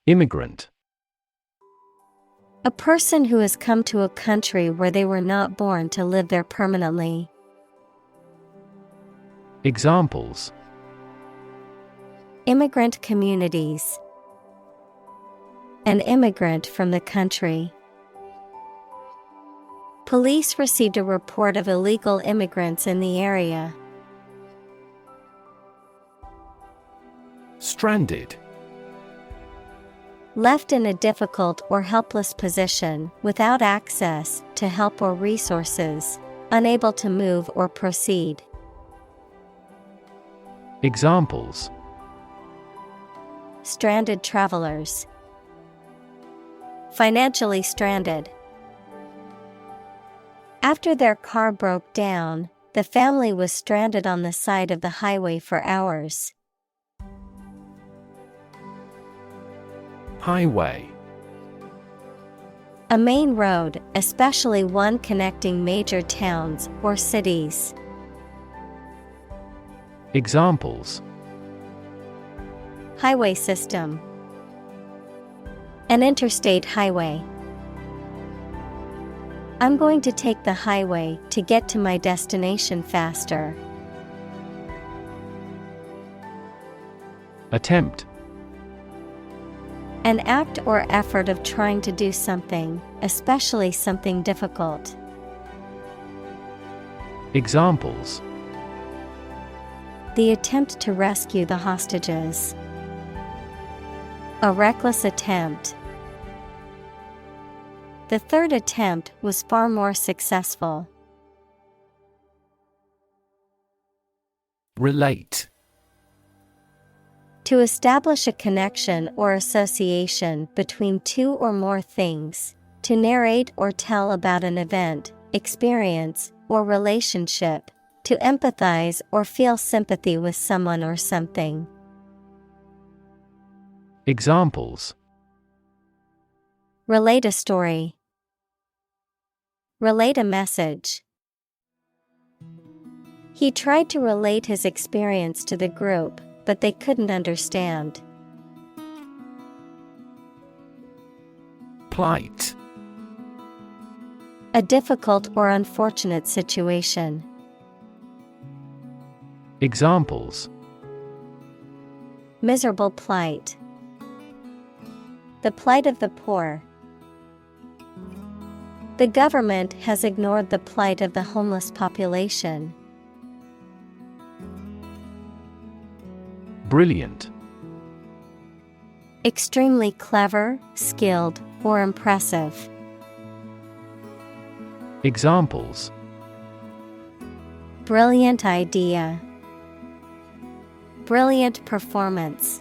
Immigrant. A person who has come to a country where they were not born to live there permanently. Examples: Immigrant communities. An immigrant from the country. Police received a report of illegal immigrants in the area. Stranded. Left in a difficult or helpless position, without access to help or resources, unable to move or proceed. Examples: Stranded travelers. Financially stranded. After their car broke down, the family was stranded on the side of the highway for hours. Highway. A main road, especially one connecting major towns or cities. Examples: Highway system. An interstate highway. I'm going to take the highway to get to my destination faster. Attempt. An act or effort of trying to do something, especially something difficult. Examples: The attempt to rescue the hostages. A reckless attempt. The third attempt was far more successful. Relate. To establish a connection or association between two or more things. To narrate or tell about an event, experience, or relationship. To empathize or feel sympathy with someone or something. Examples: Relate a story. Relate a message. He tried to relate his experience to the group, but they couldn't understand. Plight. A difficult or unfortunate situation. Examples: Miserable plight. The plight of the poor. The government has ignored the plight of the homeless population. Brilliant. Extremely clever, skilled, or impressive. Examples: Brilliant idea. Brilliant performance.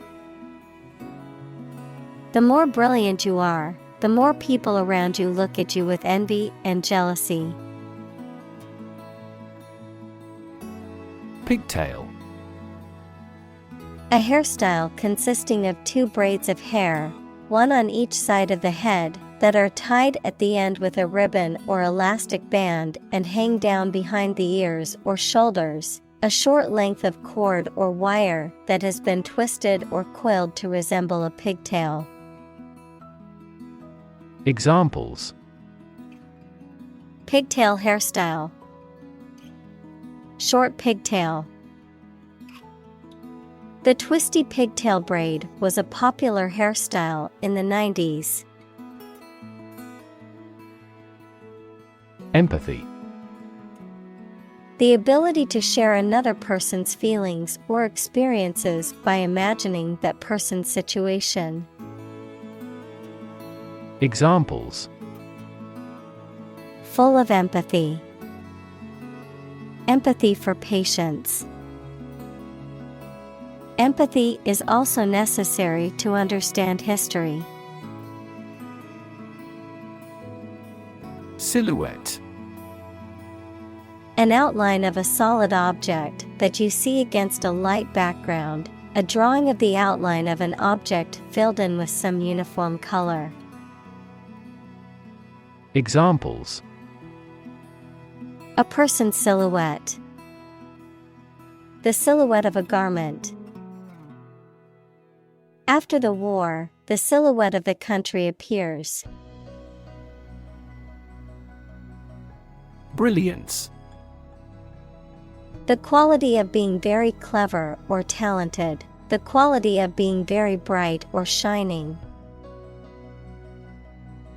The more brilliant you are, the more people around you look at you with envy and jealousy. Pigtail. A hairstyle consisting of two braids of hair, one on each side of the head, that are tied at the end with a ribbon or elastic band and hang down behind the ears or shoulders, a short length of cord or wire that has been twisted or coiled to resemble a pigtail. Examples: Pigtail hairstyle. Short pigtail. The twisty pigtail braid was a popular hairstyle in the 90s. Empathy. The ability to share another person's feelings or experiences by imagining that person's situation. Examples: Full of empathy. Empathy for patients. Empathy is also necessary to understand history. Silhouette. An outline of a solid object that you see against a light background, a drawing of the outline of an object filled in with some uniform color. Examples: A person's silhouette. The silhouette of a garment. After the war, the silhouette of the country appears. Brilliance. The quality of being very clever or talented, the quality of being very bright or shining.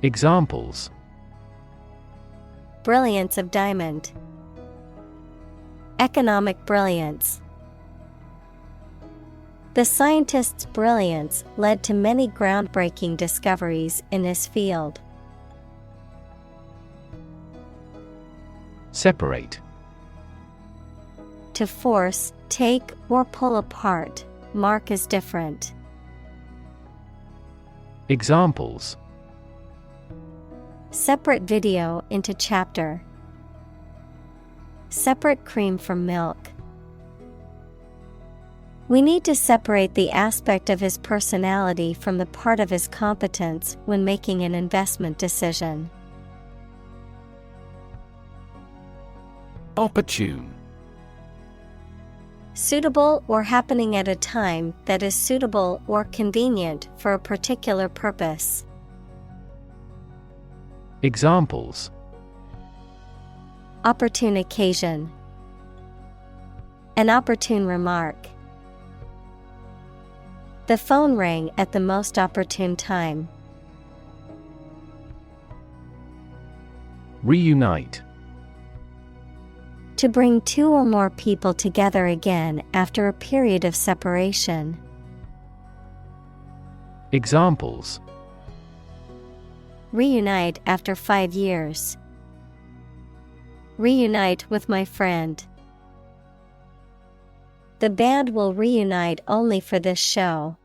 Examples: Brilliance of diamond. Economic brilliance. The scientist's brilliance led to many groundbreaking discoveries in his field. Separate. To force, take, or pull apart, mark as different. Examples: Separate video into chapter. Separate cream from milk. We need to separate the aspect of his personality from the part of his competence when making an investment decision. Opportune. Suitable or happening at a time that is suitable or convenient for a particular purpose. Examples: Opportune occasion. An opportune remark. The phone rang at the most opportune time. Reunite. To bring two or more people together again after a period of separation. Examples: Reunite after 5 years. Reunite with my friend. The band will reunite only for this show.